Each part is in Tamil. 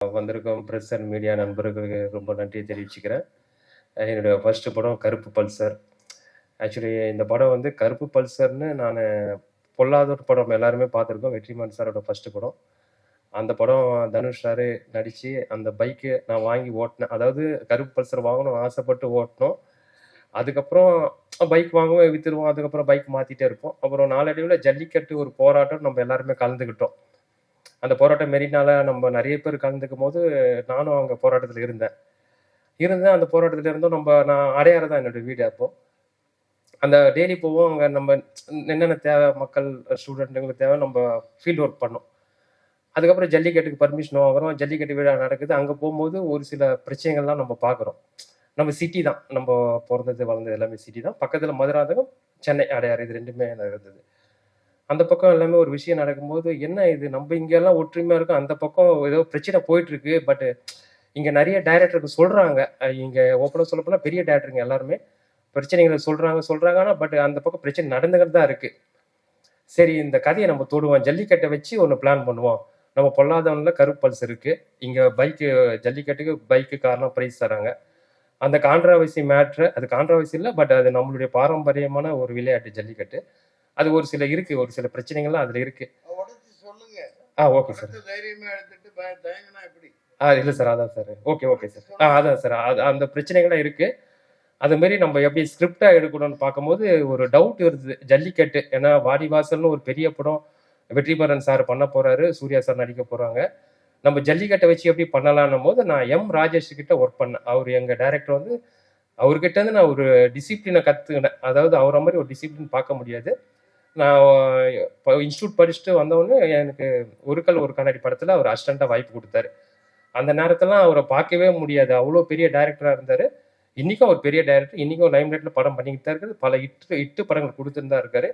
வந்திருக்கும் பிரஸ் அண்ட் மீடியா நண்பர்களுக்கு ரொம்ப நன்றியை தெரிவிச்சுக்கிறேன். என்னுடைய ஃபர்ஸ்ட் படம் கருப்பு பல்சர். ஆக்சுவலி இந்த படம் வந்து கருப்பு பல்சர்ன்னு நான் பொல்லாதொரு படம் எல்லாருமே பார்த்துருக்கோம். வெற்றிமாறன் சாரோட ஃபர்ஸ்ட் படம். அந்த படம் தனுஷ் சார் நடித்து அந்த பைக்கு நான் வாங்கி ஓட்டினேன். அதாவது கருப்பு பல்சர் வாங்கணும் ஆசைப்பட்டு ஓட்டினோம். அதுக்கப்புறம் பைக் வாங்குவோம், விற்றுருவோம். அதுக்கப்புறம் பைக் மாற்றிட்டே இருப்போம். அப்புறம் நாளடைவில் ஜல்லிக்கட்டு ஒரு போராட்டம் நம்ம எல்லாருமே கலந்துக்கிட்டோம். அந்த போராட்டம் மெரினால நம்ம நிறைய பேர் கலந்துக்கும் போது நானும் அங்கே போராட்டத்தில் இருந்தேன். அந்த போராட்டத்தில் இருந்தும் நான் அடையாறு தான் என்னோட வீடு. அப்போ அந்த டெய்லி போவோம். அங்கே நம்ம என்னென்ன தேவை மக்கள் ஸ்டூடெண்ட்டுங்களுக்கு தேவை நம்ம ஃபீல்டு ஒர்க் பண்ணோம். அதுக்கப்புறம் ஜல்லிக்கட்டுக்கு பர்மிஷன் வாங்குறோம். ஜல்லிக்கட்டு விழா நடக்குது. அங்கே போகும்போது ஒரு சில பிரச்சனைகள்லாம் நம்ம பார்க்குறோம். நம்ம சிட்டி தான், நம்ம பிறந்தது வளர்ந்தது எல்லாமே சிட்டி தான். பக்கத்தில் மதுராந்தகம், சென்னை அடையாறு, இது ரெண்டுமே இருந்தது. அந்த பக்கம் எல்லாமே ஒரு விஷயம் நடக்கும்போது என்ன இது நம்ம இங்கெல்லாம் ஒற்றுமையாக இருக்கும், அந்த பக்கம் ஏதோ பிரச்சனை போயிட்டு இருக்கு. பட் இங்கே நிறைய டைரக்டருக்கு சொல்கிறாங்க. இங்கே ஓப்பனாக சொல்ல போனால் பெரிய டைரக்டருங்க எல்லாருமே பிரச்சனைகளை சொல்கிறாங்க. ஆனால் பட் அந்த பக்கம் பிரச்சனை நடந்துகிட்டு தான் இருக்குது. சரி, இந்த கதையை நம்ம தொடுவோம், ஜல்லிக்கட்டை வச்சு ஒன்று பிளான் பண்ணுவோம். நம்ம பொல்லாதவனில் கருப்பு பல்ஸ் இருக்குது. இங்கே பைக்கு ஜல்லிக்கட்டுக்கு பைக்கு காரணம் ப்ரைஸ் தராங்க. அந்த கான்ட்ராவர்சி மேட்ரு, அது கான்ட்ராவர்சி இல்லை, பட் அது நம்மளுடைய பாரம்பரியமான ஒரு விளையாட்டு ஜல்லிக்கட்டு. அது ஒரு சில இருக்கு, ஒரு சில பிரச்சனைகள்லாம் அதுல இருக்கு. Okay sir. இல்லை சார், அதான் சார். Okay sir. அதான் சார், அந்த பிரச்சனைகள்லாம் இருக்கு. அது மாதிரி நம்ம எப்படி ஸ்கிரிப்டா எடுக்கணும்னு பார்க்கும்போது ஒரு டவுட் வருது. ஜல்லிக்கட்டு ஏன்னா வாடிவாசல்னு ஒரு பெரிய படம் வெற்றிமாறன் சார் பண்ண போறாரு, சூர்யா சார் நடிக்க போறாங்க. நம்ம ஜல்லிக்கட்டை வச்சு எப்படி பண்ணலான்னும் போது நான் எம் ராஜேஷ் கிட்ட ஒர்க் பண்ணேன். அவர் எங்க டைரக்டர் வந்து அவர்கிட்ட இருந்து நான் ஒரு டிசிப்ளினை கற்றுக்கினேன். அதாவது அவரை மாதிரி ஒரு டிசிப்ளின் பார்க்க முடியாது. நான் இப்போ இன்ஸ்டியூட் படிச்சுட்டு வந்தவொடனே எனக்கு ஒரு கல் ஒரு கண்ணாடி படத்தில் அவர் அசிஸ்டண்ட்டாக வாய்ப்பு கொடுத்தாரு. அந்த நேரத்திலாம் அவரை பார்க்கவே முடியாது, அவ்வளோ பெரிய டைரக்டராக இருந்தார். இன்றைக்கும் அவர் பெரிய டைரக்டர், இன்றைக்கும் லைம்லைட்டில் படம் பண்ணிக்கிட்டு தான் இருக்குது. பல இட்டு படங்கள் கொடுத்துருந்தா இருக்காரு.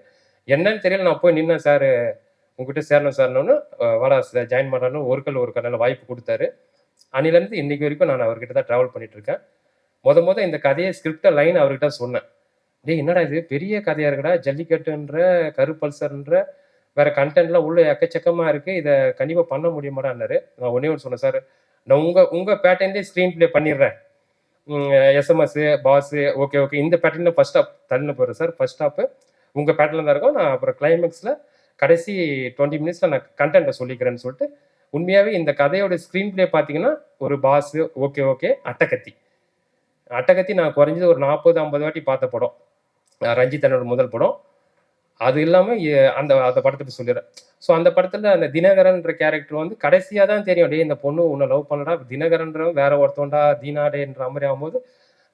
என்னன்னு தெரியல, நான் போய் நின்னேன். சார் உங்ககிட்ட சேரணும் சார்னு வாடா சார் ஜாயின் பண்ணாலும் ஒரு கல் ஒரு கண்ணால் வாய்ப்பு கொடுத்தாரு. அன்னிலேருந்து இன்னைக்கு வரைக்கும் நான் அவர்கிட்ட தான் ட்ராவல் பண்ணிட்டு இருக்கேன். இந்த கதையை ஸ்கிரிப்டை லைன் அவர்கிட்ட சொன்னேன். டேய் என்னடா இது பெரிய கதையா இருக்குடா, ஜல்லிக்கட்டுன்ற கருப்பல்சர்ன்ற வேற கண்டென்ட்லாம் உள்ள எக்கச்சக்கமா இருக்கு, இதை கண்டிப்பா பண்ண முடியுமாடான்னாரு. நான் ஒன்னே ஒன்று சொன்னேன், சார் நான் உங்க பேட்டர்ன்லேயே ஸ்க்ரீன் பிளே பண்ணிடுறேன். எஸ்எம்எஸ் பாஸ் ஓகே இந்த பேட்டர்ன்ல ஃபர்ஸ்ட் ஸ்டாப் தள்ளின்னு போயிடுறேன் சார். ஃபர்ஸ்ட் ஸ்டாப்பு உங்க பேட்டர்ல தான் இருக்கும். நான் அப்புறம் கிளைமேக்ஸ்ல கடைசி 20 மினிட்ஸ்ல நான் கண்டென்ட்டை சொல்லிக்கிறேன்னு சொல்லிட்டு, உண்மையாவே இந்த கதையோட ஸ்க்ரீன் பிளே பார்த்தீங்கன்னா ஒரு பாஸ் ஓகே அட்டகத்தி நான் குறைஞ்சது ஒரு 40-50 வாட்டி பார்த்த படம். ரஞ்சித் அண்ணோட முதல் படம். அது இல்லாமல் அந்த படத்தை பற்றி சொல்லிடுறேன். ஸோ அந்த படத்தில் அந்த தினகரன்ற கேரக்டர் வந்து கடைசியாக தான் தெரியும், டே இந்த பொண்ணு உன்னை லவ் பண்ணடா, தினகரன்றவன் வேற ஒருத்தவன்டா தீனாடேன்ற மாதிரி ஆகும்போது,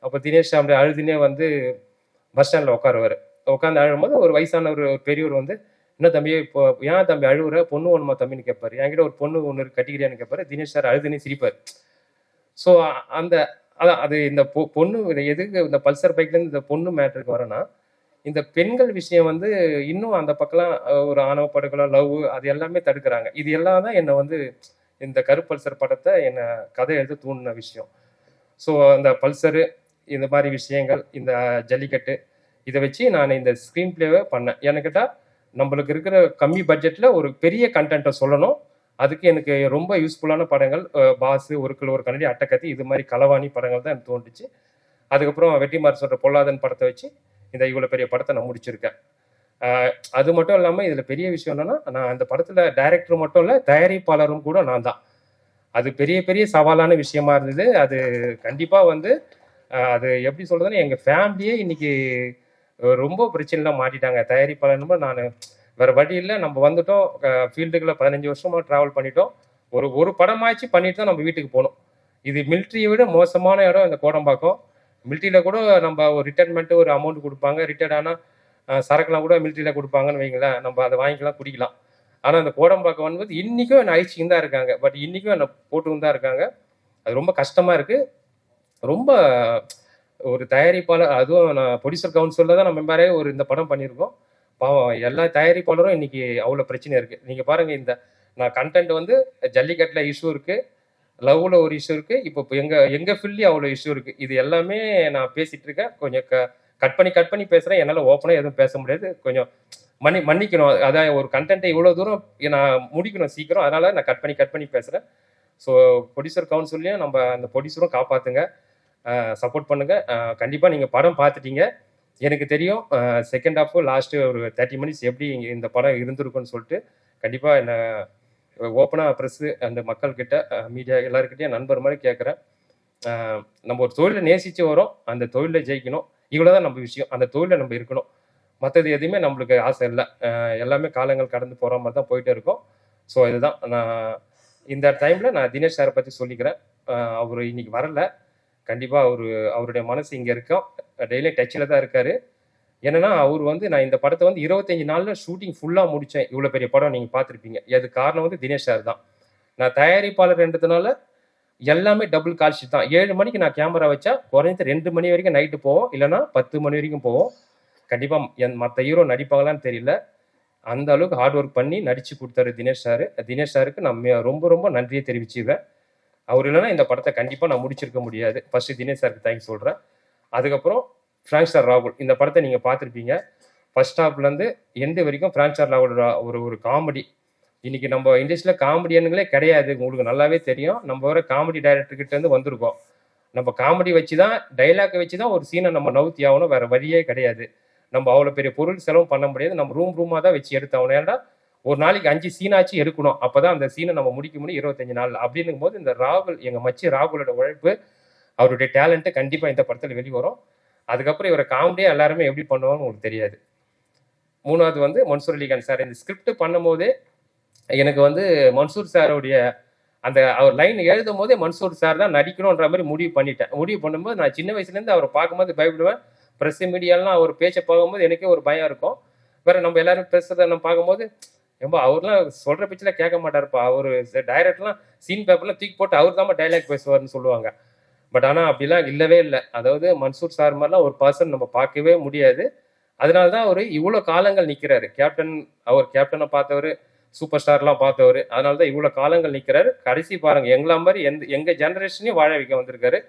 அப்போ தினேஷ் அப்படி அழுதுனே வந்து பஸ் ஸ்டாண்டில் உட்காருவார். உட்காந்து அழும்போது ஒரு வயசான ஒரு பெரியவர் வந்து, என்ன தம்பி இப்போ ஏன் தம்பி அழுவுற, பொண்ணு ஒன்றுமா தம்பின்னு கேட்பாரு. என்கிட்ட ஒரு பொண்ணு ஒன்று கட்டிக்கிறியான்னு கேட்பாரு. தினேஷ் சார் அழுதுனே சிரிப்பார். ஸோ அந்த அதான் அது இந்த பொண்ணு எதுக்கு இந்த பல்சர் பைக்லேருந்து இந்த பொண்ணு மேட்ருக்கு வரேன்னா, இந்த பெண்கள் விஷயம் வந்து இன்னும் அந்த பக்கம்லாம் ஒரு ஆணவ படுகொலை, லவ் அது எல்லாமே தடுக்கிறாங்க. இது எல்லாம் தான் என்னை வந்து இந்த கருப்பல்சர் படத்தை என்னை கதை எழுத தூண்டின விஷயம். ஸோ அந்த பல்சரு இந்த மாதிரி விஷயங்கள், இந்த ஜல்லிக்கட்டு இதை வச்சு நான் இந்த ஸ்க்ரீன் பிளேவை பண்ணேன். ஏன்னு கேட்டால் நம்மளுக்கு இருக்கிற கம்மி பட்ஜெட்டில் ஒரு பெரிய கண்டென்ட்டை சொல்லணும். அதுக்கு எனக்கு ரொம்ப யூஸ்ஃபுல்லான படங்கள் பாஸ், ஒரு கிலோ ஒரு கண்ணாடி, அட்டக்கத்தி, இது மாதிரி களவாணி படங்கள் தான் எனக்கு தோன்றுச்சு. அதுக்கப்புறம் வெற்றிமாறன் சொல்கிற பொல்லாதன் படத்தை வச்சு இந்த இவ்வளோ பெரிய படத்தை நான் முடிச்சிருக்கேன். அது மட்டும் இல்லாமல் இதில் பெரிய விஷயம் என்னன்னா, நான் அந்த படத்தில் டைரக்டர் மட்டும் இல்லை, தயாரிப்பாளரும் கூட நான் தான். அது பெரிய சவாலான விஷயமா இருந்தது. அது கண்டிப்பாக வந்து அது எப்படி சொல்றதுன்னா, எங்கள் ஃபேமிலியே இன்னைக்கு ரொம்ப பிரச்சனைலாம் மாட்டிட்டாங்க. தயாரிப்பாளர் நான் வேற வழி இல்லை, நம்ம வந்துட்டோம் ஃபீல்டுக்குள்ள 15 வருஷமா ட்ராவல் பண்ணிட்டோம். ஒரு படமாச்சு பண்ணிட்டு தான் நம்ம வீட்டுக்கு போகணும். இது மிலிட்ரியை விட மோசமான இடம் இந்த கோடம்பாக்கம். மிலிட்ரியில் கூட நம்ம ஒரு ரிட்டைர்மெண்ட்டு ஒரு அமௌண்ட் கொடுப்பாங்க. ரிட்டையர்ட் ஆனால் சரக்குலாம் கூட மிலிட்ரியில் கொடுப்பாங்கன்னு வைங்களேன், நம்ம அதை வாங்கிக்கலாம் குடிக்கலாம். ஆனால் அந்த கோடம்பாக்கம் வந்து இன்றைக்கும் என்னை அழிச்சின்னு தான் இருக்காங்க. பட் இன்றைக்கும் என்னை போட்டுன்னு தான் இருக்காங்க. அது ரொம்ப கஷ்டமாக இருக்குது. ரொம்ப ஒரு தயாரிப்பாளர், அதுவும் நான் ப்ரொடியூசர் கவுன்சிலில் தான் நம்ம மெம்பரே இந்த படம் பண்ணியிருக்கோம். பாவம் எல்லா தயாரிப்பாளரும் இன்னைக்கு அவ்வளோ பிரச்சனை இருக்குது. நீங்கள் பாருங்கள், இந்த நான் கண்டென்ட் வந்து ஜல்லிக்கட்டில் இஷ்யூ இருக்குது, லவ்வில் ஒரு இஷ்யூ இருக்குது, இப்போ எங்கள் ஃபீல்ட்லேயும் அவ்வளோ இஷ்யூ இருக்குது. இது எல்லாமே நான் பேசிகிட்டு இருக்கேன். கொஞ்சம் கட் பண்ணி பேசுகிறேன். என்னால் ஓப்பனாக எதுவும் பேச முடியாது. கொஞ்சம் மன்னிக்கணும். அதான் ஒரு கண்டென்ட்டை இவ்வளோ தூரம் நான் முடிக்கணும் சீக்கிரம், அதனால் நான் கட் பண்ணி பேசுகிறேன். ஸோ ப்ரொடியூசர் கவுன்சிலையும் நம்ம அந்த ப்ரொடியூசரும் காப்பாற்றுங்க, சப்போர்ட் பண்ணுங்க. கண்டிப்பாக நீங்கள் படம் பார்த்துட்டீங்க. எனக்கு தெரியும் செகண்ட் ஹாஃப் லாஸ்ட்டு ஒரு 30 மினிட்ஸ் எப்படி இந்த படம் இருந்திருக்குன்னு சொல்லிட்டு. கண்டிப்பாக என்ன ஓப்பனாக ப்ரெஸ்ஸு அந்த மக்கள்கிட்ட மீடியா எல்லாருக்கிட்டையும் நண்பர் மாதிரி கேட்குறேன். நம்ம ஒரு தொழிலை நேசித்து வரோம், அந்த தொழிலை ஜெயிக்கணும். இவ்வளோ தான் நம்ம விஷயம். அந்த தொழிலில் நம்ம இருக்கணும். மற்றது எதுவுமே நம்மளுக்கு ஆசை இல்லை. எல்லாமே காலங்கள் கடந்து போகிற மாதிரி தான் போயிட்டே இருக்கோம். ஸோ இதுதான் நான் இந்த டைமில் நான் தினேஷ் சாரை பற்றி சொல்லிக்கிறேன். அவர் இன்னைக்கு வரல. கண்டிப்பாக அவருடைய மனசு இங்கே இருக்கோம். டெய்லி டச்சில் தான் இருக்கார். என்னன்னா அவர் வந்து நான் இந்த படத்தை வந்து 25 நாளில் ஷூட்டிங் ஃபுல்லாக முடித்தேன். இவ்வளோ பெரிய படம் நீங்கள் பார்த்துருப்பீங்க. அது காரணம் வந்து தினேஷ் சார் தான். நான் தயாரிப்பாளர்ன்றதுனால எல்லாமே டபுள் கால் ஷீட் தான். 7 மணிக்கு நான் கேமரா வச்சா குறைஞ்சது 2 மணி வரைக்கும் நைட்டு போவோம், இல்லைன்னா 10 மணி வரைக்கும் போவோம். கண்டிப்பாக மற்ற ஹீரோ நடிப்பாங்களான்னு தெரியல. அந்த அளவுக்கு ஹார்ட் ஒர்க் பண்ணி நடிச்சு கொடுத்தாரு தினேஷ் சார். தினேஷ் சாருக்கு நான் ரொம்ப ரொம்ப நன்றியை தெரிவிச்சுக்கிறேன். அவர் இல்லைன்னா இந்த படத்தை கண்டிப்பாக நான் முடிச்சிருக்க முடியாது. ஃபர்ஸ்ட் தினேஷ் சாருக்கு தேங்க்ஸ் சொல்கிறேன். அதுக்கப்புறம் ஃப்ராங்க் ஸ்டார் ராகுல், இந்த படத்தை நீங்கள் பார்த்துருப்பீங்க. ஃபர்ஸ்ட் ஹாஃப்லேருந்து எண்டு வரைக்கும் ஃப்ராங்க் ஸ்டார் ராகுல் ஒரு காமெடி. இன்னைக்கு நம்ம இண்டஸ்ட்ரியில் காமெடியனுங்களே கிடையாது, உங்களுக்கு நல்லாவே தெரியும். நம்ம வர காமெடி டைரக்டர்கிட்ட இருந்து வந்திருக்கோம். நம்ம காமெடி வச்சு தான், டைலாக்கை வச்சு தான் ஒரு சீனை நம்ம நவுத்தி ஆகணும், வேற வழியே கிடையாது. நம்ம அவ்வளோ பெரிய பொருள் செலவு பண்ண முடியாது. நம்ம ரூமாக தான் வச்சு எடுத்தாகணும். ஏன்னா ஒரு நாளைக்கு 5 சீனாச்சு எடுக்கணும். அப்போதான் அந்த சீனை நம்ம முடிக்க முடியும் 25 நாள். அப்படின்னும் போது இந்த ராகுல், எங்கள் மச்சி ராகுலோட உழைப்பு, அவருடைய டேலண்ட்டு கண்டிப்பாக இந்த படத்தில் வெளிவரும். அதுக்கப்புறம் இவரை காமெடியே எல்லாருமே எப்படி பண்ணுவாங்கன்னு உங்களுக்கு தெரியாது. 3வது வந்து மன்சூர் அலிகான் சார். இந்த ஸ்கிரிப்ட் பண்ணும் போதே எனக்கு வந்து மன்சூர் சாருடைய அந்த அவர் லைன் எழுதும் போதே மன்சூர் சார் தான் நடிக்கணுன்ற மாதிரி முடிவு பண்ணிட்டேன். முடிவு பண்ணும்போது நான் சின்ன வயசுலேருந்து அவரை பார்க்கும்போது பயப்படுவேன். ப்ரெஸ் மீடியாலாம் அவர் பேச்சை பார்க்கும்போது எனக்கே ஒரு பயம் இருக்கும். வேற நம்ம எல்லாரும் பேசுறதை நம்ம பார்க்கும்போது ரொம்ப அவர்லாம் சொல்ற பேச்சில் கேட்க மாட்டாருப்பா, அவர் டைரக்ட்லாம் சீன் பேப்பர்லாம் தூக்கி போட்டு அவர் தான் டைலாக் பேசுவார்னு சொல்லுவாங்க. பட் ஆனால் அப்படிலாம் இல்லவே இல்லை. அதாவது மன்சூர் சார் மாதிரிலாம் ஒரு பர்சன் நம்ம பார்க்கவே முடியாது. அதனால தான் அவர் இவ்வளோ காலங்கள் நிற்கிறாரு. அவர் கேப்டனை பார்த்தவர், சூப்பர் ஸ்டார்லாம் பார்த்தவர். அதனால தான் இவ்வளோ காலங்கள் நிற்கிறாரு. கடைசி பாருங்க, எங்களா மாதிரி எங்கள் ஜென்ரேஷனையும் வாழ வைக்க வந்திருக்காரு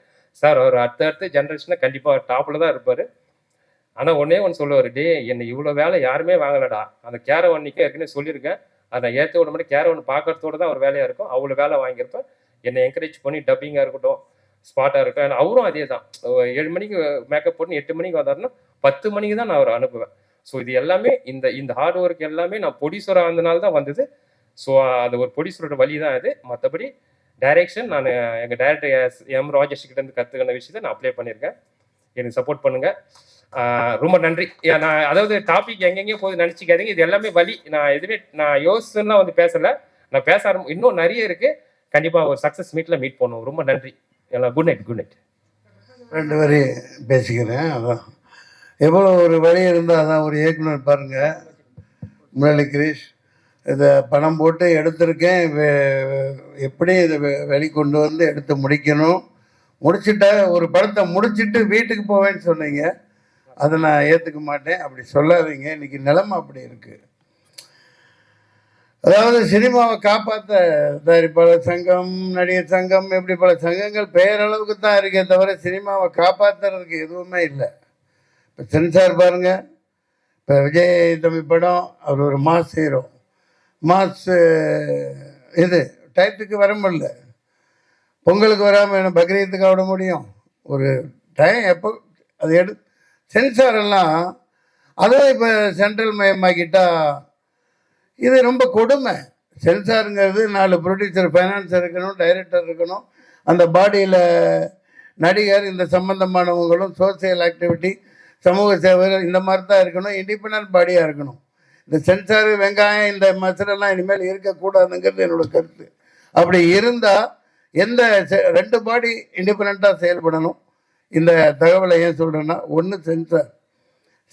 சார். அவர் அடுத்த ஜென்ரேஷனை கண்டிப்பாக டாப்பில் தான் இருப்பார். ஆனால் ஒன்னே ஒன்று சொல்லுவார், டே என்னை இவ்வளோ வேலை யாருமே வாங்கலடா, அந்த கேரவன் நிற்க ஏற்கனவே சொல்லியிருக்கேன், அதை நான் ஏற்ற விட மாதிரி கேரவன் பார்க்கறதோடு தான் ஒரு வேலையாக இருக்கும், அவ்வளோ வேலை வாங்கியிருப்பேன். என்னை என்கரேஜ் பண்ணி டப்பிங்காக இருக்கட்டும், ஸ்பாட்டாக இருக்கும். ஏன்னா அவரும் அதே தான். 7 மணிக்கு மேக்கப் போட்டு 8 மணிக்கு வந்தாருன்னா 10 மணிக்கு தான் நான் அவரை அனுப்புவேன். ஸோ இது எல்லாமே இந்த ஹார்ட் ஒர்க் எல்லாமே நான் ப்ரொடியூசராக இருந்தனால தான் வந்தது. ஸோ அது ஒரு ப்ரொடியூசரோட வழி தான் அது. மற்றபடி டைரக்ஷன் நான் எங்கள் டைரக்டர் எம் ராஜேஷ் கிட்டேருந்து கற்றுக்கின விஷயத்தை நான் அப்ளை பண்ணியிருக்கேன். எனக்கு சப்போர்ட் பண்ணுங்கள். ரொம்ப நன்றி. நான் அதாவது டாபிக் எங்கெங்கேயோ போது நினச்சிக்காதீங்க. இது எல்லாமே வழி. நான் எதுவுமே நான் யோசிச்சுலாம் வந்து பேசலை. நான் பேச இன்னும் நிறைய இருக்குது. கண்டிப்பாக ஒரு சக்ஸஸ் மீட் பண்ணுவோம். ரொம்ப நன்றி எல்லாம். Good night. 2 வரி பேசிக்கிறேன். அதான் எவ்வளோ ஒரு வழி இருந்தால் அதான் ஒரு இயக்குனர் பாருங்கள், முரளி கிரீஷ். இதை பணம் போட்டு எடுத்திருக்கேன், எப்படி இதை வெளிக்கொண்டு வந்து எடுத்து முடிக்கணும், முடிச்சுட்ட ஒரு படத்தை முடிச்சுட்டு வீட்டுக்கு போவேன்னு சொன்னீங்க. அதை நான் ஏற்றுக்க மாட்டேன். அப்படி சொல்லாதீங்க. இன்னைக்கு நிலைமை அப்படி இருக்குது. அதாவது சினிமாவை காப்பாற்ற தயாரிப்பாளர் சங்கம், நடிகர் சங்கம், இப்படி பல சங்கங்கள் பெயரளவுக்கு தான் இருக்கே தவிர சினிமாவை காப்பாற்றுறதுக்கு எதுவுமே இல்லை. இப்போ சென்சார் பாருங்கள். இப்போ விஜய் தம்பி படம், அவர் ஒரு மாஸ் ஹீரோ. மாஸ் இது டயத்துக்கு வர முடியல. பொங்கலுக்கு வராமல் என்ன பக்ரீத்துக்கு விட முடியும்? ஒரு டைம் எப்போ அது சென்சார் எல்லாம் அதுவும் இப்போ சென்ட்ரல் மயமாக்கிட்டா இது ரொம்ப கொடுமை. சென்சாருங்கிறது 4 ப்ரொடியூசர், ஃபைனான்சர் இருக்கணும், டைரக்டர் இருக்கணும், அந்த பாடியில் நடிகர், இந்த சம்பந்தமானவங்களும், சோசியல் ஆக்டிவிட்டி, சமூக சேவைகள், இந்த மாதிரி தான் இருக்கணும். இண்டிபெண்ட் பாடியாக இருக்கணும். இந்த சென்சார், வெங்காயம், இந்த மசாலெல்லாம் இனிமேல் இருக்கக்கூடாதுங்கிறது என்னோட கருத்து. அப்படி இருந்தால் எந்த 2 பாடி இண்டிபெண்ட்டாக செயல்படணும். இந்த தகவலை ஏன் சொல்கிறேன்னா, ஒன்று சென்சார்,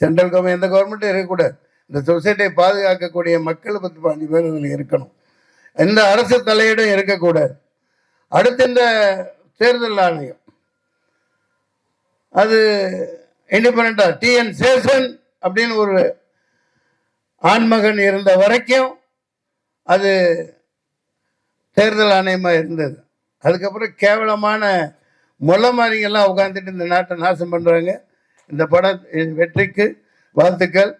சென்ட்ரல் கவர்மெண்ட், எந்த கவர்மெண்ட்டும் இருக்கக்கூடாது. இந்த சொசைட்டியை பாதுகாக்கக்கூடிய மக்கள் 10-15 பேர் அதில் இருக்கணும். எந்த அரசு தலையீடும் இருக்கக்கூடாது. அடுத்து இந்த தேர்தல் ஆணையம், அது இண்டிபெண்டாக டிஎன் சேஷன் அப்படின்னு ஒரு ஆண்மகன் இருந்த வரைக்கும் அது தேர்தல் ஆணையமாக இருந்தது. அதுக்கப்புறம் கேவலமான மொல்லமாரிங்கெல்லாம் உட்காந்துட்டு இந்த நாட்டை நாசம் பண்ணுறாங்க. இந்த படம் வெற்றிக்கு வாழ்த்துக்கள்.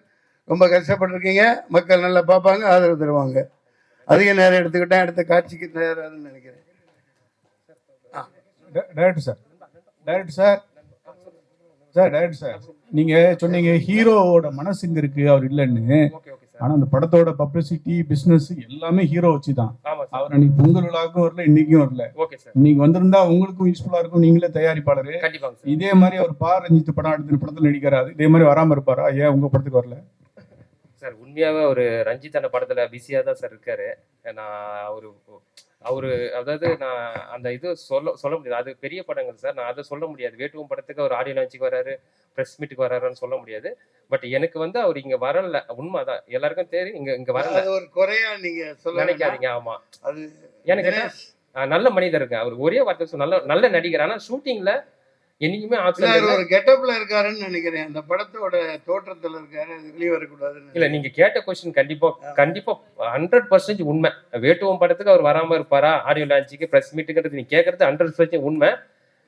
ரொம்ப கஷ்டப்பட்டுருக்கீங்க. மக்கள் நல்லா பார்ப்பாங்க, ஆதரவு தருவாங்க. அதிக நேரம் எடுத்துக்கிட்டேன். அடுத்த காட்சிக்கு தயாராகுன்னு நினைக்கிறேன். டைரக்டர் சார் டைரக்டர் சார் நீங்க சொன்னீங்க ஹீரோவோட மனசு இங்க இருக்கு அவர் இல்லைன்னு. Okay okay sir. ஆனா அந்த படத்தோட பப்ளிசிட்டி பிசினஸ் எல்லாமே ஹீரோ வச்சுதான். ஆமா சார். அவர் அன்னைக்கு பொங்கல் விழாவுக்கும் வரல, இன்னைக்கும் வரல. Okay sir. இன்னைக்கு வந்திருந்தா உங்களுக்கும் யூஸ்ஃபுல்லா இருக்கும், நீங்களே தயாரிப்பாளரு. கண்டிப்பாங்க சார். இதே மாதிரி அவர் ரஞ்சித் படம் எடுத்து படத்துல நடிக்கிறாரு, இதே மாதிரி வராம இருப்பாரா? ஏன் உங்க படத்துக்கு வரல சார்? உண்மையாவே ஒரு ரஞ்சித் அந்த படத்துல பிஸியா தான் சார் இருக்காரு. நான் அவரு அதாவது நான் அந்த இது சொல்ல முடியாது, அது பெரிய படங்கள் சார், நான் அதை சொல்ல முடியாது. வேட்டுவம் படத்துக்கு அவர் ஆடியோ லான்ச்சுக்கு வராரு, பிரஸ் மீட்டுக்கு வராருன்னு சொல்ல முடியாது. பட் எனக்கு வந்து அவர் இங்க வரல, உண்மைதான், எல்லாருக்கும் தெரியும். இங்க வரல, அது ஒரு குறையா நீங்க சொல்ல நினைக்காதீங்க. ஆமா, அது எனக்கு நல்ல மனிதருங்க அவர், ஒரே வார்த்தை நல்ல நடிகர். ஆனா ஷூட்டிங்ல என்னைக்குமே ஒரு கெட்டப்ல இருக்காருன்னு நினைக்கிறேன். அந்த படத்தோட தோற்றத்துல இருக்காரு, வெளியே வரக்கூடாதுன்னு. இல்ல, நீங்க கேட்ட கொஸ்டின் கண்டிப்பா 100% உண்மை. வேட்டுவம் படத்துக்கு அவர் வராம இருப்பாரா, ஆடியோ லான்ச்சுக்கு பிரஸ் மீட்டுங்கிறது நீங்க கேட்கறது 100% உண்மை.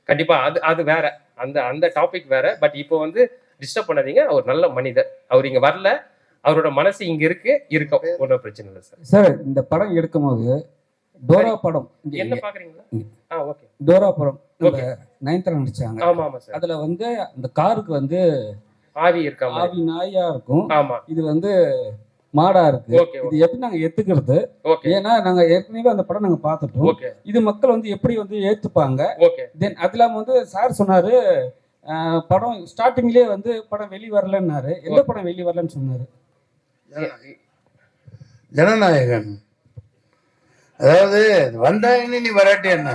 கண்டிப்பா அது வேற, அந்த டாபிக் வேற. பட் இப்போ வந்து டிஸ்டர்ப் பண்ணாதீங்க, அவர் நல்ல மனிதர். அவர் இங்க வரல, அவரோட மனசு இங்க இருக்கும், ஒன்றும் பிரச்சனை இல்லை சார். சார் இந்த படம் எடுக்கும்போது டோரா படம் என்ன பாக்குறீங்களா? ஓகே, டோரா படம் நயன்தாரா நடிச்சாங்க. ஆமா ஆமா சார். அதுல வந்து அந்த காருக்கு வந்து ஆவி இருக்காம, ஆவி நாயா இருக்கும். ஆமா, இது வந்து மாடா இருக்கு. ஓகே, இது எப்படி நாங்க ஏத்துக்கிறது? ஓகே, ஏன்னா நாங்க ஏற்கனவே அந்த படம் நாங்க பார்த்துட்டோம். ஓகே, இது மக்கள் வந்து எப்படி வந்து ஏத்துப்பாங்க? ஓகே. தென் அது இல்லாம வந்து சார் சொன்னாரு படம் ஸ்டார்டிங்லயே வந்து படம் வெளி வரலன்னாரு. எந்த படம் வெளி வரலன்னு சொன்னாரு? ஜனநாயகன். அதாவது வந்தாங்கன்னு நீ வராட்டி என்ன,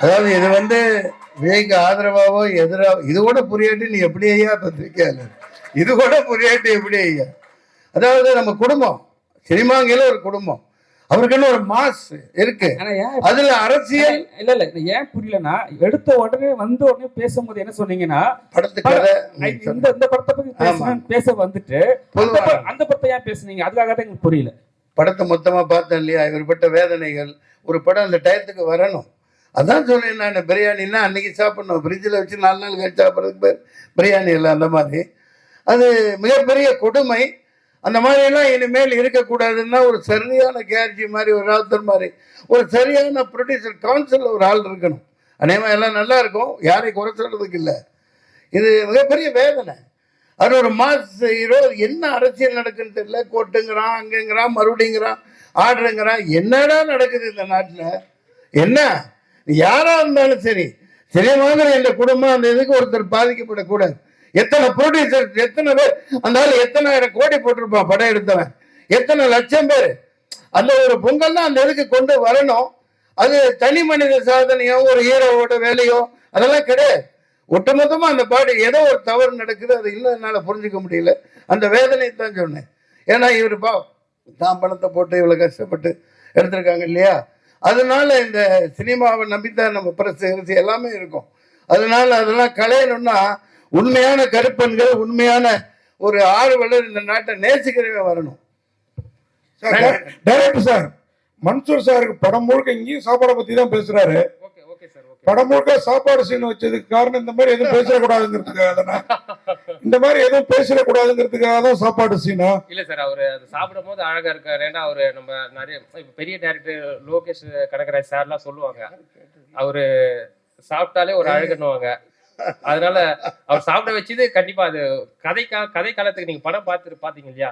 அதாவது இது வந்து விஜய்க்கு ஆதரவாவோ எதிராவோ, இது கூட புரியாட்டி நீ எப்படி ஐயா பத்திரிக்கையாளர், இது கூட புரியாட்டி எப்படி ஐயா? அதாவது நம்ம குடும்பம், சினிமாங்கில ஒரு குடும்பம், அவருக்குன்னு ஒரு மாஸ் இருக்கு. அதுல அரசியல் இல்ல ஏன் புரியலன்னா, எடுத்த உடனே பேசும்போது என்ன சொன்னீங்கன்னா, படத்துக்கு இந்த படத்தை பத்தி பேச வந்துட்டு அந்த படத்தை ஏன் பேசுனீங்க? அதுக்காக தான் எங்களுக்கு புரியல. படத்தை மொத்தமா பார்த்தேன் இல்லையா, இவர்பட்ட வேதனைகள். ஒரு படம் அந்த டயத்துக்கு வரணும். அதான் சொன்னேன் நான், பிரியாணின்னா அன்னைக்கு சாப்பிடணும், ஃப்ரிட்ஜில் வச்சு 4 நாள் கழிச்சு சாப்பிட்றதுக்கு பேர் பிரியாணி இல்லை. அந்த மாதிரி அது மிகப்பெரிய கொடுமை. அந்த மாதிரிலாம் இனிமேல் இருக்கக்கூடாதுன்னா ஒரு சரியான கேர்ஜி மாதிரி, ஒரு ராவுத்தர் மாதிரி ஒரு சரியான ப்ரொடியூசர் கவுன்சில் ஒரு ஆள் இருக்கணும். அநேகமாக எல்லாம் நல்லா இருக்கும், யாரையும் குறை சொல்றதுக்கு இல்லை. இது மிகப்பெரிய வேதனை. அது ஒரு மாஸ் ஹீரோ, என்ன அரசியல் நடக்குன்னு தெரியல. கோட்டுங்கிறான், அங்கங்கிறான், மறுபடிங்கிறான், ஆர்டருங்கிறான். என்னடா நடக்குது இந்த நாட்டில்? என்ன யாரா இருந்தாலும் சரி, சினிமாங்கிற இந்த குடும்பம் அந்த இதுக்கு ஒருத்தர் பாதிக்கப்படக்கூடாது. எத்தனை ப்ரொடியூசர், எத்தனை பேர், அந்த ஆள் எத்தனாயிரம் கோடி போட்டிருப்பான் படம் எடுத்தவன், எத்தனை லட்சம் பேர். அந்த ஒரு பொங்கல் தான் அந்த இதுக்கு கொண்டு வரணும். அது தனி மனித சாதனையோ ஒரு ஹீரோவோட வேலையோ அதெல்லாம் கிடையாது. ஒட்டுமொத்தமா அந்த பாடு ஏதோ ஒரு தவறு நடக்குது, அது இல்லை என்னால் புரிஞ்சுக்க முடியல. அந்த வேதனை தான் சொன்னேன். ஏன்னா இவர் தான் பணத்தை போட்டு இவ்வளோ கஷ்டப்பட்டு எடுத்திருக்காங்க இல்லையா. அதனால இந்த சினிமாவை நம்பித்தான் நம்ம பிரஸ் எல்லாமே இருக்கும். அதனால அதெல்லாம் களையணும்னா உண்மையான கருப்பன்கள், உண்மையான ஒரு ஆர்வலர், இந்த நாட்டை நேசிக்கிறவே வரணும். டைரக்டர் சார், மன்சூர் சாருக்கு படம் முழுக்க இங்கேயும் சாப்பாடை பத்தி தான் பேசுறாரு. படம் முழுக்க சாப்பாடு சீன் வச்சதுக்கு காரணம் இந்த மாதிரி எதுவும் பேசிடக்கூடாதுங்கிறதுக்காக தானே, இந்த மாதிரி எதுவும் பேசிடக்கூடாதுங்கிறதுக்காக தான் சாப்பாடு சீனா? இல்ல சார், அவரு அதை சாப்பிடும் போது அழகா இருக்காரு. ஏன்னா அவரு நம்ம நிறைய பெரிய டைரக்டர் லோகேஷ் கனகராஜ் சார்லாம் சொல்லுவாங்க, அவரு சாப்பிட்டாலே ஒரு அழகுன்னுவாங்க. அதனால அவர் சாப்பிட வச்சது கண்டிப்பா அது கதை காலத்துக்கு நீங்க படம் பாத்தீங்க இல்லையா,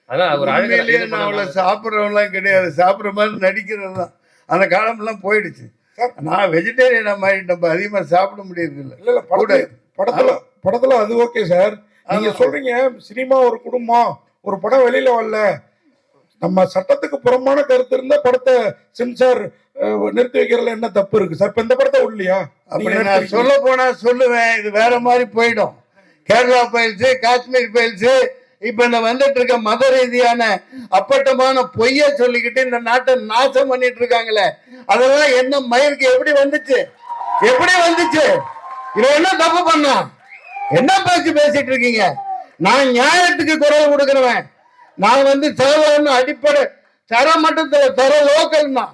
அதான் ஒரு அழகு. அவ்வளவு சாப்பிட்றவங்களாம் கிடையாது, சாப்பிட்ற மாதிரி நடிக்கிறது தான். அந்த காலம்லாம் போயிடுச்சு. நான் வெஜிடேரியன் மாதிரி நம்ம அதிகமா சாப்பிட முடியறது இல்லை. இல்ல படத்துல அது ஓகே சார். நீங்க சொல்றீங்க சினிமா ஒரு குடும்பம், ஒரு படம் வெளியில வரல, நம்ம சட்டத்துக்கு புறமான கருத்து இருந்தா படத்தை சென்சார் நிறுத்தி வைக்கிறதுல என்ன தப்பு இருக்கு சார்? இப்ப இந்த படத்தை இல்லையா? அப்படி நான் சொல்ல போனா சொல்லுவேன், இது வேற மாதிரி போயிடும். கேரளா பயில்ஸ், காஷ்மீர் பயில்ஸ், இப்ப இந்த வந்துட்டு இருக்க மத ரீதியான அப்பட்டமான பொய்ய சொல்லிக்கிட்டு இந்த நாட்டை நாசம் பண்ணிட்டு இருக்காங்களே, அதெல்லாம் என்ன மயிருக்கு எப்படி வந்துச்சு? இவன் என்ன தப்பு பண்ணா? என்ன பேசிட்டு இருக்கீங்க? நான் நியாயத்துக்கு குரல் கொடுக்கிறவன். நான் சாதாரண அடிப்படை தரமட்டத்துல தர லோக்கல் தான்,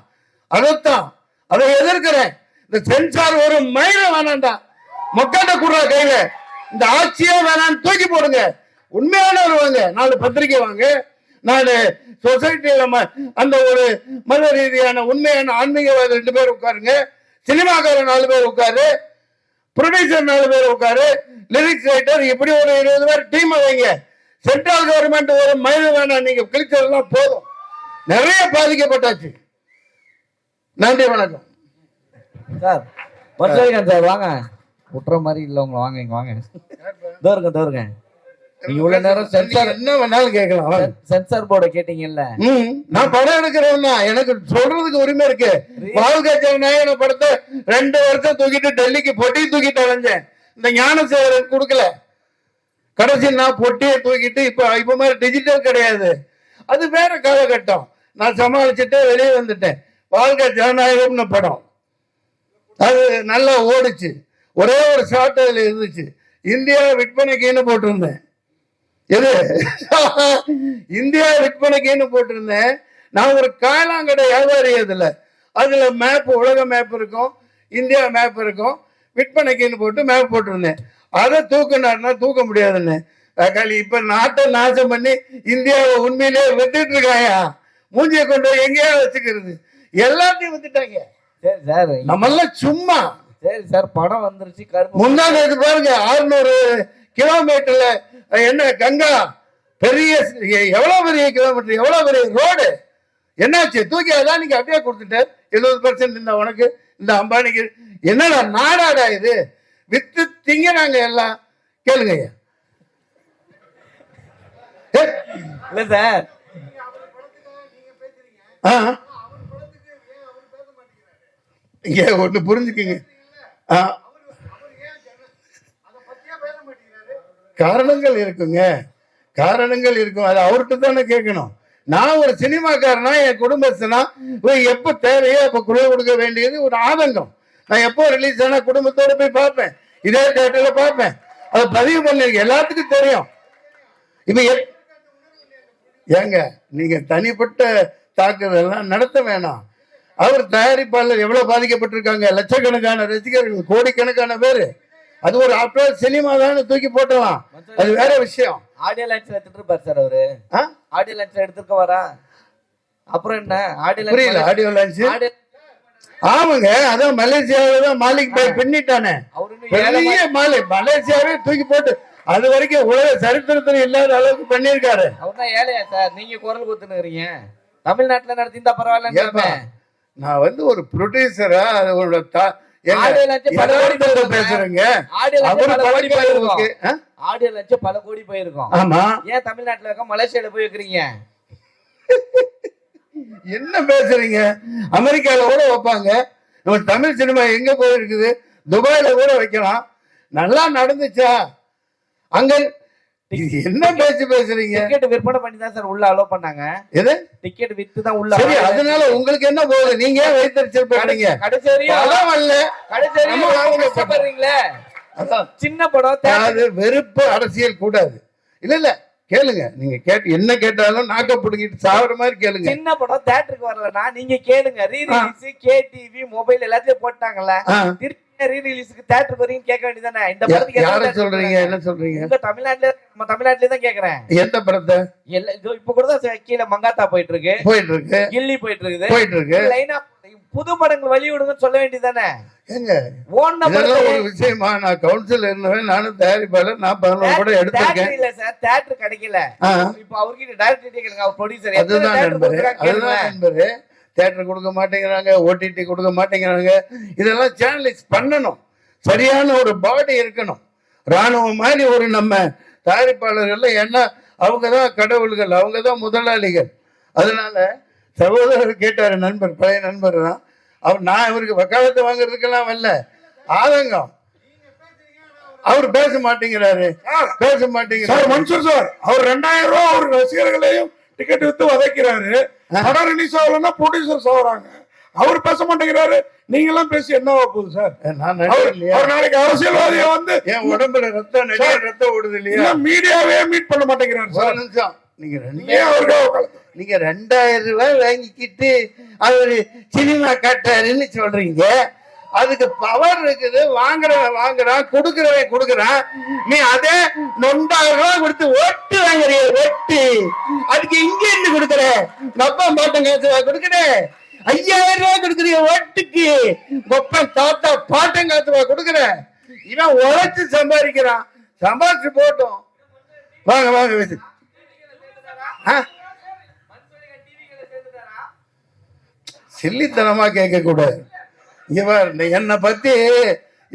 அதைத்தான் அதை எதிர்க்கிறேன். இந்த சென்சார் ஒரு மயில வேணாண்டா, மொக்காட்ட குடுற கையில இந்த ஆட்சியே வேணான்னு தூக்கி போடுங்க. உண்மையான வருவாங்க, 4 பத்திரிகை வாங்க, 4 சொசைட்டியில அந்த ஒரு மத ரீதியான உண்மையான ஆன்மீகவாதி 2 பேர் உட்காருங்க. சினிமாக்காரர் 4 பேர் உட்காரு, ப்ரொடியூசர் 4 பேர் உட்காரு, லிரிக்ஸ் ரைட்டர், இப்படி ஒரு 20 பேர் டீம் வைங்க. சென்ட்ரல் கவர்மெண்ட் ஒரு மயில் வேணாம், நீங்க கிழிச்சதெல்லாம் போதும். நிறைய பாதிக்கப்பட்டாச்சு. நன்றி, வணக்கம் சார். பஞ்சாயத்து சார் வாங்க, விட்டுற மாதிரி இல்லை உங்களை, வாங்க இங்க வாங்க. தோருங்க நீங்க இவ்வளவு நேரம் சென்சார் என்ன வேணாலும் கேட்கலாம். சென்சார் போர்டை கேட்டீங்கல்ல. நான் படம் எடுக்கிறவன் தான், எனக்கு சொல்றதுக்கு உரிமை இருக்கு. வாழ்க்கை ஜனநாயகன படத்தை 2 வருஷம் தூக்கிட்டு டெல்லிக்கு பொட்டி தூக்கிட்டு அலைஞ்சேன். இந்த ஞானசேகரன் கொடுக்கல. கடைசி நான் பொட்டியை தூக்கிட்டு இப்ப மாதிரி டிஜிட்டல் கிடையாது, அது வேற காலகட்டம். நான் சமாளிச்சுட்டு வெளியே வந்துட்டேன். வாழ்க்கை ஜனநாயகம்னு படம் அது நல்லா ஓடிச்சு. ஒரே ஒரு ஷார்ட் அதுல இருந்துச்சு, இந்தியா விற்பனைக்குன்னு போட்டிருந்தேன். எது இந்தியா விற்பனைக்குன்னு போட்டிருந்தேன். நான் ஒரு காலாங்கடை வியாபாரி. அதுல மேப், உலக மேப் இருக்கும், இந்தியா மேப் இருக்கும். விற்பனைக்குன்னு போட்டு மேப் போட்டிருந்தேன். அதை தூக்கினாருன்னா தூக்க முடியாதுன்னு தக்காளி இப்ப நாட்டை நாசம் பண்ணி இந்தியாவை உண்மையிலேயே வித்துட்டு இருக்காயா. மூஞ்சியை கொண்டு போய் எங்கேயா வச்சுக்கிறது, எல்லாத்தையும் வித்துட்டாங்க. சரி சார், நம்மெல்லாம் சும்மா. சரி சார், படம் வந்துருச்சு. முன்னாடி பாருங்க 600 கிலோமீட்டர்ல என்ன கங்கா, பெரிய எவ்வளவு பெரிய கிலோமீட்டர், எவ்வளவு பெரிய ரோடு. என்னாச்சு? தூக்கி அதான் நீங்க அப்படியே கொடுத்துட்ட. 70% இந்த உனக்கு, இந்த அம்பானிக்கு. என்னடா நாடாடா இது? வித்து திங்கிறாங்க எல்லாம். கேளுங்க இல்ல சார். இங்க ஒண்ணு புரிஞ்சுக்குங்க. காரணங்கள் இருக்குங்க, காரணங்கள் இருக்கும். அது அவர்கிட்ட தானே கேட்கணும். நான் ஒரு சினிமாக்காரனா, என் குடும்பத்தினா எப்ப தேவையோ அப்ப குரல் கொடுக்க வேண்டியது ஒரு ஆதங்கம். நான் எப்போ ரிலீஸ் ஆனா குடும்பத்தோட போய் பார்ப்பேன், இதே தேட்டர்ல பார்ப்பேன். அதை பதிவு பண்ணிருக்கேன், எல்லாத்துக்கும் தெரியும். இப்ப ஏங்க நீங்க தனிப்பட்ட தாக்குதல் நடத்த வேணாம். அவர் தயாரிப்பாளர் எவ்வளவு பாதிக்கப்பட்டிருக்காங்க, லட்சக்கணக்கான ரசிகர்கள், கோடிக்கணக்கான பேரு. அது ஒரு ஆப்டர் சினிமா தான் தூக்கி போட்டலாம், அது வேற விஷயம். ஆடியோ லான்ச்ல எடுத்துட்டு இருப்பாரு சார் அவரு. ஆடியோ லான்ச்ல எடுத்துக்க வரா, அப்புறம் என்ன ஆடியோ லான்ச்? புரியல. ஆடியோ லான்ச் ஆமாங்க, அதான் மலேசியாவில தான் மாலிக் பாய் பின்னிட்டானே. பெரிய மலேசியாவே தூக்கி போட்டு அது வரைக்கும் உலக சரித்திரத்துல இல்லாத அளவுக்கு பண்ணிருக்காரு. அவர் தான் ஏழையா சார்? நீங்க குரல் கொடுத்துனுறீங்க. தமிழ்நாட்டுல நடத்திருந்தா பரவாயில்ல. நான் ஒரு ப்ரொடியூசரா அதோட பேசுறேங்க. ஆடியோ லட்சம் பல கோடி போயிருக்கும். ஆமா, ஏன் தமிழ்நாட்டுல இருக்க மலேசியால போய் வைக்கிறீங்க? என்ன பேசுறீங்க? அமெரிக்கால கூட வைப்பாங்க. நம்ம தமிழ் சினிமா எங்க போயிருக்குது? துபாயில கூட வைக்கலாம். நல்லா நடந்துச்சா அங்க? என்ன பேசுறீங்க? டிக்கெட் விற்பனை பண்ணி தான் சார் உள்ள அலோ பண்ணாங்க. எது? டிக்கெட் வித்து தான் உள்ள. சரி, அதனால உங்களுக்கு என்ன போகுது? நீங்க வைத்தறிச்சல் பண்ணீங்க. கடைசி கஷ்டப்படுறீங்களே. சின்ன படம், அது வெறுப்பு அரசியல் கூடாது. இல்ல கேளுங்க, நீங்க என்ன கேட்டாலும் நாக்க புடுங்கிட்டு சாவற மாதிரி கேளுங்க. சின்ன படம் தியேட்டருக்கு வரலனா நீங்க கேளுங்க. ரீ ரிலீஸ் கேடிவி மொபைல் எல்லாத்தையும் போட்டாங்கல்ல, திருப்பி ரீ ரிலீஸ்க்கு தியேட்டருக்கு வரீங்க கேட்க வேண்டியதானே? இந்த படத்துக்கு யார சொல்றீங்க? என்ன சொல்றீங்க? உங்க தமிழ்நாட்டுல, நம்ம தமிழ்நாட்டுல தான் கேக்குறேன். எந்த படத்தை? இப்ப கூட தான் கீழே மங்காத்தா போயிட்டு இருக்கு, கில்லி போயிட்டு இருக்கு. லைனா புது படங்கள் வெளியிடுங்கன்னு சொல்ல வேண்டியதானே? இதெல்லாம் ஒரு விஷயமா? நான் கவுன்சில் இருந்தவன், நானும் தயாரிப்பாளர். நான் 11 படம் எடுத்திருக்கேன். இல்ல சார், தியேட்டர் கிடைக்கல. இப்ப அவர்கிட்ட டைரக்டர் கேக்குறாங்க, அவர் ப்ரொடியூசர். அதுதான் நண்பரு, தியேட்டர் கொடுக்க மாட்டேங்கிறாங்க, ஓடிடி கொடுக்க மாட்டேங்கிறாங்க. இதெல்லாம் சேனலைஸ் பண்ணணும். சரியான ஒரு பாடி இருக்கணும். ராணுவம் மாதிரி ஒரு நம்ம தயாரிப்பாளர்கள். ஏன்னா அவங்கதான் கடவுள்கள், அவங்கதான் முதலாளிகள். அதனால சகோதரர் கேட்டாரு, நண்பர், பழைய நண்பர் தான் அவர். நான் இவருக்கு வக்காலத்தை வாங்குறதுக்கெல்லாம் வரல, ஆதங்கம். அவர் பேச மாட்டேங்கிறாரு. சார் மன்சூர் சார், அவர் 2000 ரூபாய் அவர் ரசிகர்களையும் டிக்கெட் வித்து வதைக்கிறாரு. படம் ரிலீஸ் ஆகலன்னா ப்ரொடியூசர் சாகுறாங்க. அவர் பேச மாட்டேங்கிறாரு. நீங்க எல்லாம் பேசி என்ன போகுது சார்? அவர் நாளைக்கு அரசியல்வாதியை என் உடம்புல ரத்தம் ஓடுது இல்லையா? மீடியாவே மீட் பண்ண மாட்டேங்கிறாரு சார். நீங்க 2000 ரூபாய் வாங்கிக்கிட்டு அவரு சினிமா காட்டாருன்னு சொல்றீங்க. அதுக்கு பவர் இருக்குது. வாங்குறான், கொடுக்குறான். நீ அதே 9,000 ரூபாய் கொடுத்து ஒட்டு வாங்குறிய, ஒட்டு. அதுக்கு இங்க இருந்து கொடுக்குற, நப்பா மாட்டேங்க கொடுக்குற. 5000 ரூபாய் கொடுக்குறீங்க ஓட்டுக்கு, ஒப்பன் தாத்தா பாட்டங்காத்துவா கொடுக்குற. இவன் உழைச்சு சம்பாதிக்கிறான், சம்பாதிச்சு போட்டோம். வாங்க வாங்க பேசு. சில்லித்தனமா கேட்க கூடாது. என்னை பத்தி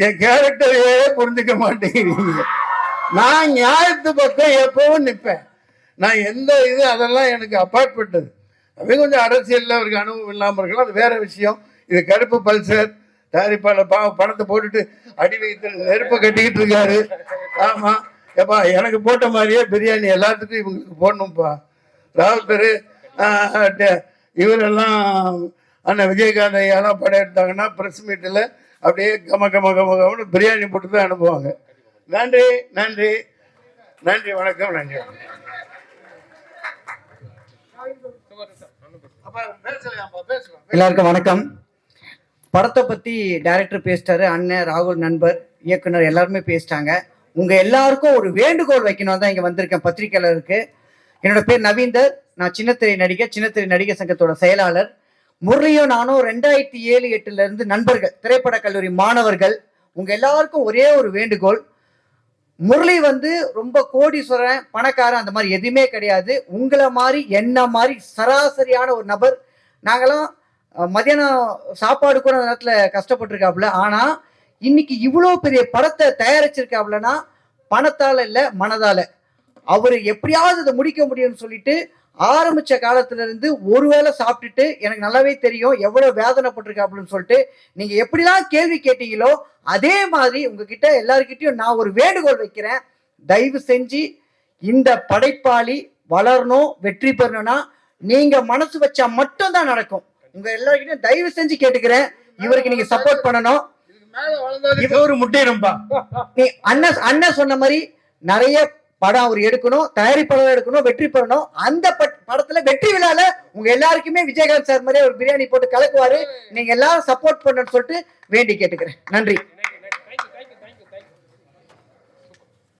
என் கேரக்டரையே புரிஞ்சுக்க மாட்டேங்கிறீங்க. நான் நியாயத்து பக்கம் எப்பவும் நிற்பேன். நான் எந்த இது அதெல்லாம் எனக்கு அப்பாற்பட்டது. அவங்க கொஞ்சம் அரசியலில் அவருக்கு அனுபவம் இல்லாமல் இருக்கலாம், அது வேற விஷயம். இது கருப்பு பல்சர் தயாரிப்பாளர் பணத்தை போட்டுட்டு அடி வைத்து நெருப்பை கட்டிக்கிட்டு இருக்காரு. ஆமா ஏப்பா, எனக்கு போட்ட மாதிரியே பிரியாணி எல்லாத்துக்கும் இவங்களுக்கு போடணும்ப்பா. ராகுல் பேரு இவரெல்லாம் அண்ணன் விஜயகாந்த் ஐயாலாம் படம் எடுத்தாங்கன்னா ப்ரெஸ் மீட்டில் அப்படியே கமன்னு பிரியாணி போட்டு தான் அனுப்புவாங்க. நன்றி நன்றி நன்றி, வணக்கம். நன்றி. எல்லாருக்கும் வணக்கம். படத்தை பத்தி டைரக்டர் பேசிட்டாரு, அண்ணன் ராகுல் நண்பர் இயக்குனர் எல்லாருமே பேசிட்டாங்க. உங்க எல்லாருக்கும் ஒரு வேண்டுகோள் வைக்கணும் தான் இங்க வந்திருக்கேன் பத்திரிகையாளருக்கு. என்னோட பேர் நவீந்தர், நான் சின்னத்திரை நடிகர் சங்கத்தோட செயலாளர். முரளியும் நானும் 2007-8 இருந்து நண்பர்கள், திரைப்பட கல்லூரி மாணவர்கள். உங்க எல்லாருக்கும் ஒரே ஒரு வேண்டுகோள், முரளி ரொம்ப கோடீஸ்வரன் பணக்காரன் அந்த மாதிரி எதுவுமே கிடையாது. உங்களை மாதிரி என்ன மாதிரி சராசரியான ஒரு நபர். நாங்களாம் மதியானம் சாப்பாடு கூட அந்த நேரத்தில் கஷ்டப்பட்டிருக்காப்புல. ஆனால் இன்னைக்கு இவ்வளோ பெரிய படத்தை தயாரிச்சிருக்காப்புலன்னா பணத்தால் இல்லை, மனதால். அவர் எப்படியாவது இதை முடிக்க முடியும்னு சொல்லிட்டு ஆரம்பித்த காலத்துல இருந்து ஒருவேளை சாப்பிட்டுட்டு, எனக்கு நல்லாவே தெரியும் எவ்வளோ வேதனைப்பட்டிருக்காப்புலன்னு சொல்லிட்டு. நீங்கள் எப்படிலாம் கேள்வி கேட்டீங்களோ அதே மாதிரி உங்ககிட்ட எல்லாருக்கிட்டையும் நான் ஒரு வேண்டுகோள் வைக்கிறேன். தயவு செஞ்சு இந்த படைப்பாளி வளரணும், வெற்றி பெறணும்னா நீங்க மனசு வச்சா மட்டும்தான் நடக்கும். உங்க எல்லாருக்கிட்டையும் தயவு செஞ்சு கேட்டுக்கிறேன், இவருக்கு நீங்க சப்போர்ட் பண்ணணும். ஒரு முட்டையம்பா அண்ணன் சொன்ன மாதிரி நிறைய படம் அவர் எடுக்கணும், தயாரிப்பாளர் எடுக்கணும், வெற்றி பெறணும். அந்த படத்துல வெற்றி விழால உங்க எல்லாருக்குமே விஜயகாந்த் சார் மாதிரி ஒரு பிரியாணி போட்டு கலக்குவாரு. நீங்க எல்லாரும் சப்போர்ட் பண்ணணும்னு சொல்லிட்டு வேண்டி கேட்டுக்கிறேன். நன்றி.